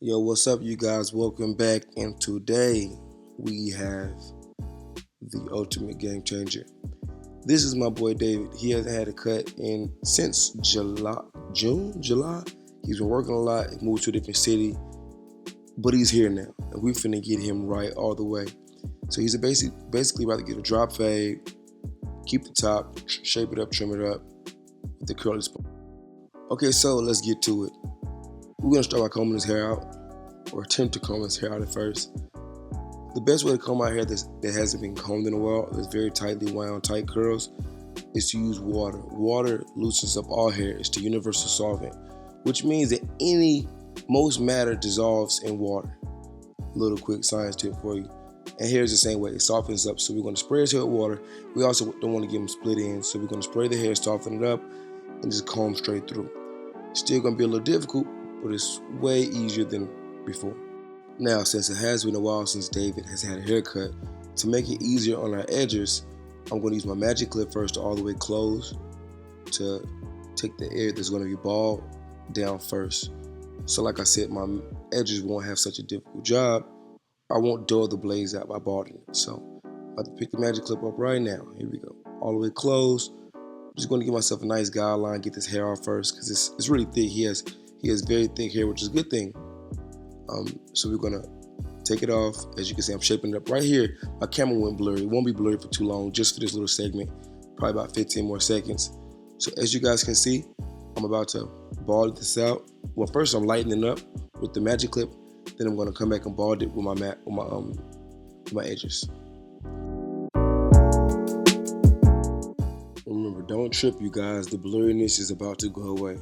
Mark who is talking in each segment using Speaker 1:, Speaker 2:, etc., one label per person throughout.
Speaker 1: Yo, what's up, you guys? Welcome back. And today we have the ultimate game changer. This is my boy David. He hasn't had a cut in since July. He's been working a lot. He moved to a different city, but he's here now, and we finna get him right all the way. So he's basically about to get a drop fade, keep the top, shape it up, trim it up with the curly spot. Okay, so let's get to it. We're gonna start by combing his hair out, or attempt to comb his hair out at first. The best way to comb out hair that hasn't been combed in a while, that's very tightly wound, tight curls, is to use water. Water loosens up all hair. It's the universal solvent, which means that most matter dissolves in water. Little quick science tip for you. And hair is the same way. It softens up, so we're going to spray his hair with water. We also don't want to give him split ends, so we're going to spray the hair, soften it up, and just comb straight through. Still going to be a little difficult, but it's way easier than before. Now, since it has been a while since David has had a haircut, to make it easier on our edges, I'm going to use my magic clip first to all the way close to take the area that's going to be bald down first. So like I said, my edges won't have such a difficult job. I won't dull the blades out by balding it. So I'm about to pick the magic clip up right now. Here we go. All the way close. I'm just going to give myself a nice guideline, get this hair off first because it's really thick. He has very thick hair, which is a good thing. So we're gonna take it off. As you can see, I'm shaping it up right here. My camera went blurry. It won't be blurry for too long, just for this little segment, probably about 15 more seconds. So as you guys can see, I'm about to bald this out. Well, first I'm lightening up with the magic clip. Then I'm gonna come back and bald it with my edges. Remember, don't trip, you guys. The blurriness is about to go away.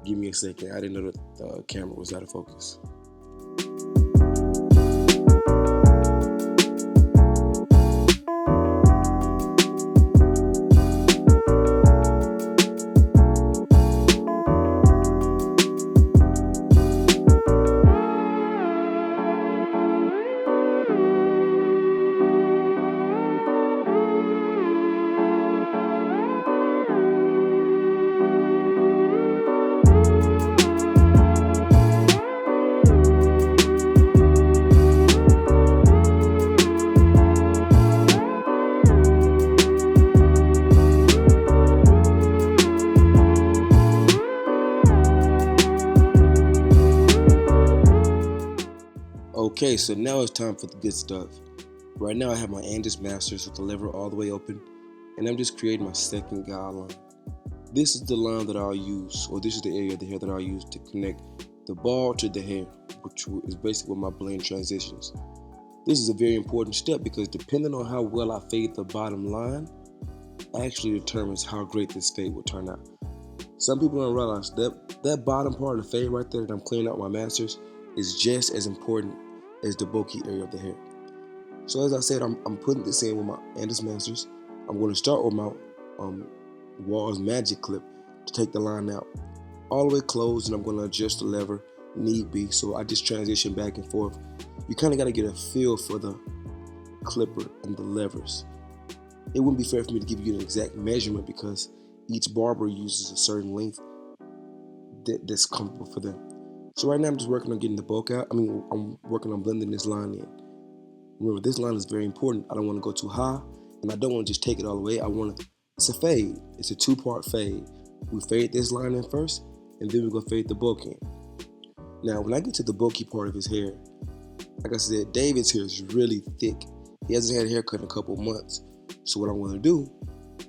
Speaker 1: Give me a second. I didn't know that the camera was out of focus. Okay, so now it's time for the good stuff. Right now I have my Andis Masters with the lever all the way open, and I'm just creating my second guideline. This is the line that I'll use, or this is the area of the hair that I'll use to connect the ball to the hair, which is basically where my blend transitions. This is a very important step because depending on how well I fade the bottom line, actually determines how great this fade will turn out. Some people don't realize that bottom part of the fade right there that I'm cleaning out my masters is just as important as the bulky area of the hair. So as I said, I'm putting this in with my Andis Masters. I'm going to start with my Walls Magic Clip to take the line out all the way closed, and I'm going to adjust the lever need be. So I just transition back and forth. You kind of got to get a feel for the clipper and the levers. It wouldn't be fair for me to give you an exact measurement because each barber uses a certain length that's comfortable for them. So right now I'm just working on getting the bulk out. I'm working on blending this line in. Remember, this line is very important. I don't want to go too high, and I don't want to just take it all the way. It's a fade. It's a two-part fade. We fade this line in first, and then we're going to fade the bulk in. Now, when I get to the bulky part of his hair, like I said, David's hair is really thick. He hasn't had a haircut in a couple months. So what I'm going to do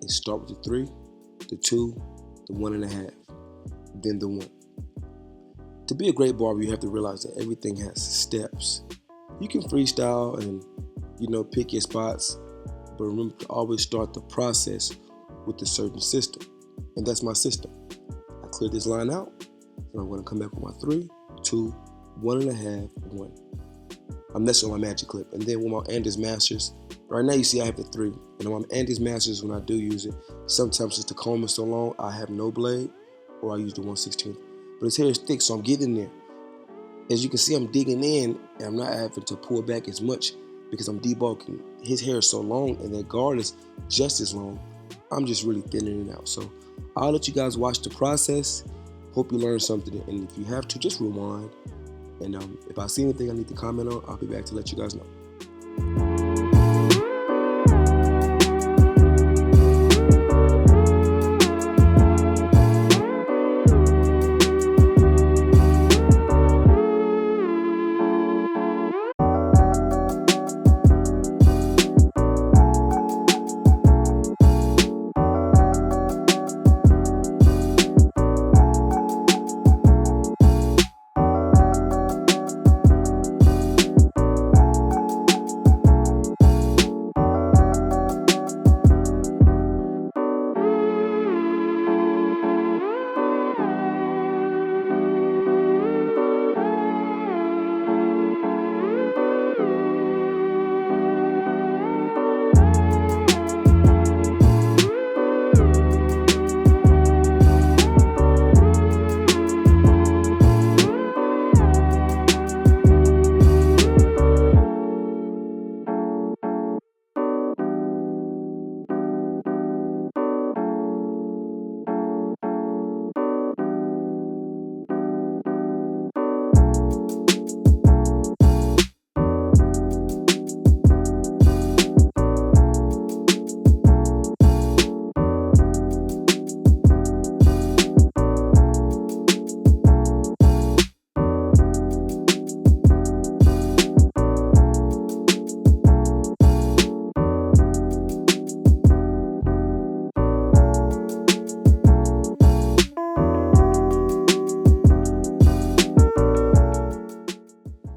Speaker 1: is start with the 3, the 2, the 1.5, then the 1. To be a great barber, you have to realize that everything has steps. You can freestyle and, pick your spots, but remember to always start the process with a certain system. And that's my system. I clear this line out, and I'm going to come back with my 3, 2, 1.5, 1. I'm messing with my magic clip. And then with my Andis Masters, right now you see I have the 3. And on my Andis Masters, when I do use it, sometimes since the comb is so long, I have no blade, or I use the 1/16. But his hair is thick, so I'm getting there. As you can see, I'm digging in, and I'm not having to pull back as much because I'm debulking. His hair is so long, and that guard is just as long. I'm just really thinning it out. So I'll let you guys watch the process. Hope you learned something, and if you have to, just rewind. And if I see anything I need to comment on, I'll be back to let you guys know.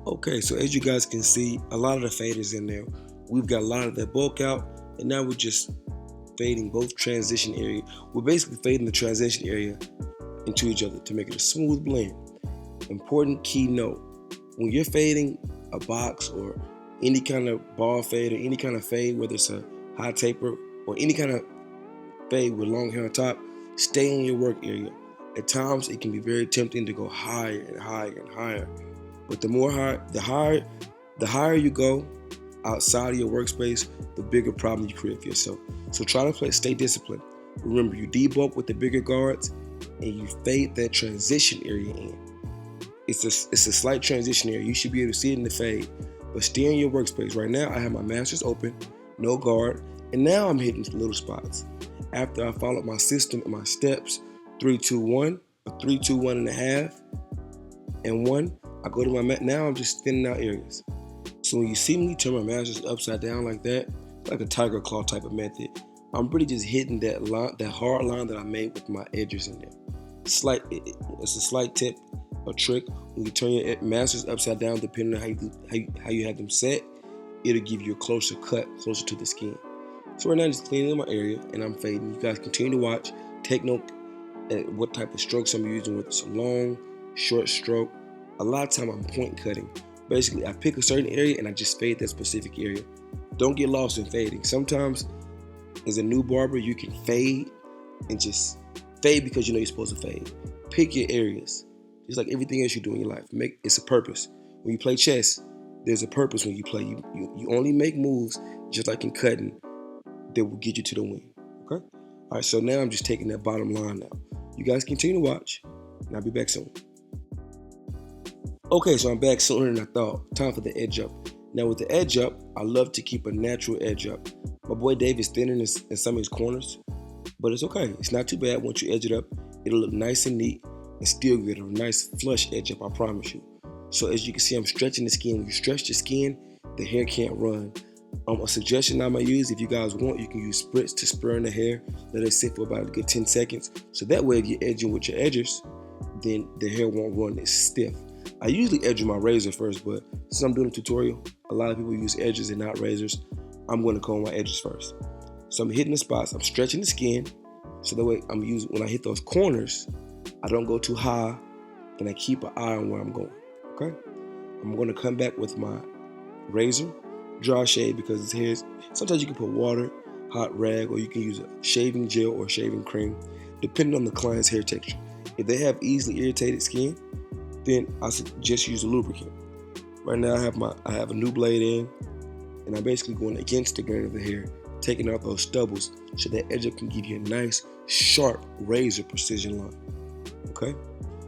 Speaker 1: Okay, so as you guys can see, a lot of the fade is in there. We've got a lot of that bulk out, and now we're just fading both transition area. We're basically fading the transition area into each other to make it a smooth blend. Important key note, when you're fading a box or any kind of ball fade or any kind of fade, whether it's a high taper or any kind of fade with long hair on top, stay in your work area. At times, it can be very tempting to go higher and higher and higher. But the higher you go outside of your workspace, the bigger problem you create for yourself. So try to stay disciplined. Remember, you debulk with the bigger guards, and you fade that transition area in. It's a slight transition area. You should be able to see it in the fade, but stay in your workspace. Right now, I have my masters open, no guard, and now I'm hitting little spots. After I followed my system and my steps, 3, 2, 1, or 3, 2, 1 and a half, and 1. I go to my mat. Now I'm just thinning out areas. So when you see me turn my masters upside down like that, like a tiger claw type of method, I'm really just hitting that line, that hard line that I made with my edges in there. It's a slight tip, a trick. When you turn your masters upside down, depending on how you have them set, it'll give you a closer cut, closer to the skin. So right now I'm just cleaning my area and I'm fading. You guys continue to watch. Take note at what type of strokes I'm using, whether it's a long, short stroke. A lot of time I'm point cutting. Basically, I pick a certain area and I just fade that specific area. Don't get lost in fading. Sometimes, as a new barber, you can fade and just fade because you know you're supposed to fade. Pick your areas. Just like everything else you do in your life. It's a purpose. When you play chess, there's a purpose when you play. You only make moves, just like in cutting, that will get you to the win. Okay? All right, so now I'm just taking that bottom line now. You guys continue to watch, and I'll be back soon. Okay, so I'm back sooner than I thought. Time for the edge up. Now with the edge up, I love to keep a natural edge up. My boy Dave is thinning in some of his corners, but it's okay. It's not too bad. Once you edge it up, it'll look nice and neat and still get a nice flush edge up, I promise you. So as you can see, I'm stretching the skin. When you stretch the skin, the hair can't run. A suggestion I might use, if you guys want, you can use spritz to spur in the hair. Let it sit for about a good 10 seconds. So that way, if you're edging with your edgers, then the hair won't run as stiff. I usually edge with my razor first, but since I'm doing a tutorial, a lot of people use edges and not razors. I'm going to comb my edges first. So I'm hitting the spots, I'm stretching the skin, so that way when I hit those corners, I don't go too high, and I keep an eye on where I'm going, okay? I'm going to come back with my razor, dry shave, because it's hairs. Sometimes you can put water, hot rag, or you can use a shaving gel or shaving cream, depending on the client's hair texture. If they have easily irritated skin, then I suggest use a lubricant. Right now I have a new blade in, and I'm basically going against the grain of the hair, taking out those stubbles so that edge up can give you a nice, sharp razor precision line. Okay?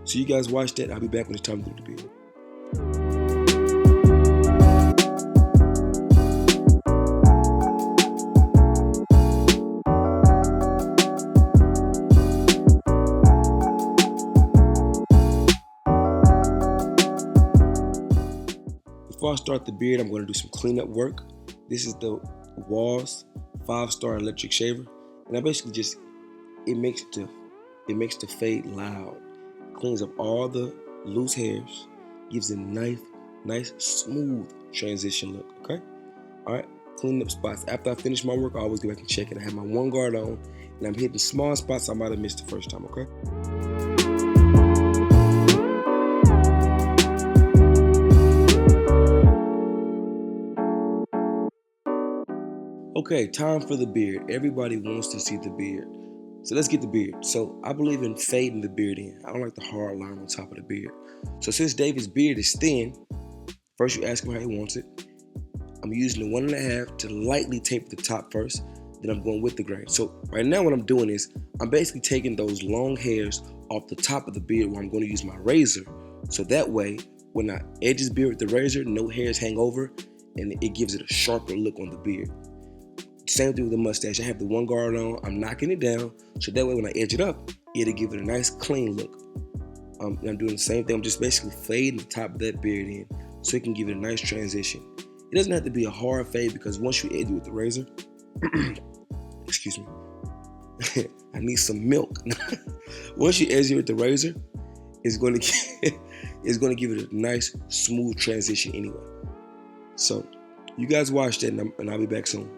Speaker 1: So you guys watch that. I'll be back when it's time to do the beard. before I start the beard, I'm going to do some cleanup work. This is the Walls 5-star electric shaver, and I basically just it makes the fade loud, cleans up all the loose hairs, gives it a nice smooth transition look. Okay, all right. Cleaning up spots. After I finish my work, I always go back and check it. I have my one guard on, and I'm hitting small spots I might have missed the first time. Okay. Okay, time for the beard. Everybody wants to see the beard. So let's get the beard. So I believe in fading the beard in. I don't like the hard line on top of the beard. So since David's beard is thin, first you ask him how he wants it. I'm using the 1.5 to lightly taper the top first. Then I'm going with the grain. So right now what I'm doing is I'm basically taking those long hairs off the top of the beard where I'm going to use my razor. So that way, when I edge his beard with the razor, no hairs hang over and it gives it a sharper look on the beard. Same thing with the mustache. I have the one guard on. I'm knocking it down. So that way when I edge it up, it'll give it a nice clean look. And I'm doing the same thing. I'm just basically fading the top of that beard in so it can give it a nice transition. It doesn't have to be a hard fade because once you edge it with the razor, excuse me, I need some milk. Once you edge it with the razor, it's going to give it a nice smooth transition anyway. So you guys watch that and I'll be back soon.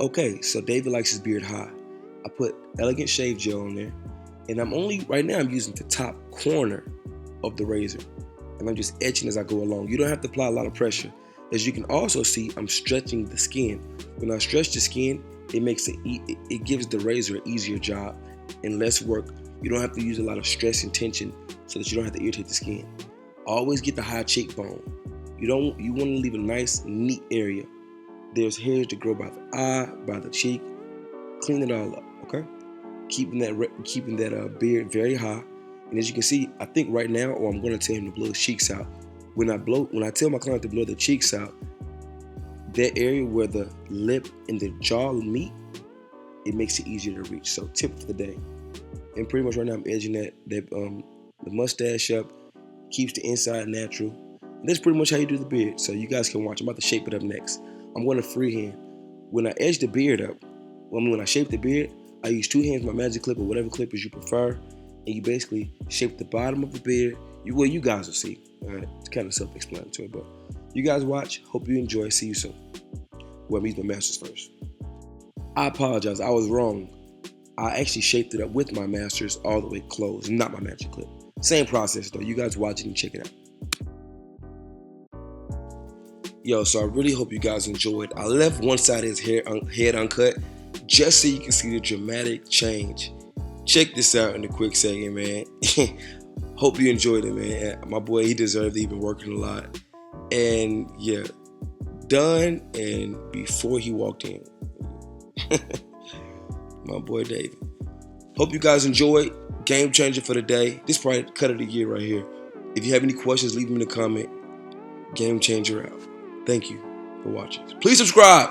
Speaker 1: Okay, so David likes his beard high. I put Elegant Shave Gel on there, and I'm using the top corner of the razor, and I'm just etching as I go along. You don't have to apply a lot of pressure. As you can also see, I'm stretching the skin. When I stretch the skin, it gives the razor an easier job and less work. You don't have to use a lot of stress and tension so that you don't have to irritate the skin. Always get the high cheekbone. You want to leave a nice, neat area. There's hairs that grow by the eye, by the cheek. Clean it all up, okay? Keeping that beard very high. And as you can see, I think right now, or I'm going to tell him to blow his cheeks out. When I tell my client to blow their cheeks out, that area where the lip and the jaw meet, it makes it easier to reach. So tip for the day. And pretty much right now I'm edging the mustache up, keeps the inside natural. And that's pretty much how you do the beard. So you guys can watch. I'm about to shape it up next. I'm going to freehand. When I edge the beard up, when I shape the beard, I use 2 hands, my magic clip or whatever clippers you prefer, and you basically shape the bottom of the beard. You guys will see. All right? It's kind of self-explanatory, but you guys watch. Hope you enjoy. See you soon. Well, I'm using my masters first. I apologize. I was wrong. I actually shaped it up with my masters all the way closed, not my magic clip. Same process though. You guys watch it and check it out. Yo, so I really hope you guys enjoyed. I left one side of his head uncut just so you can see the dramatic change. Check this out in a quick second, man. Hope you enjoyed it, man. My boy, he deserved it. He's been working a lot. And yeah, done and before he walked in. My boy David. Hope you guys enjoyed. Game changer for the day. This probably cut of the year right here. If you have any questions, leave them in the comment. Game changer out. Thank you for watching. Please subscribe.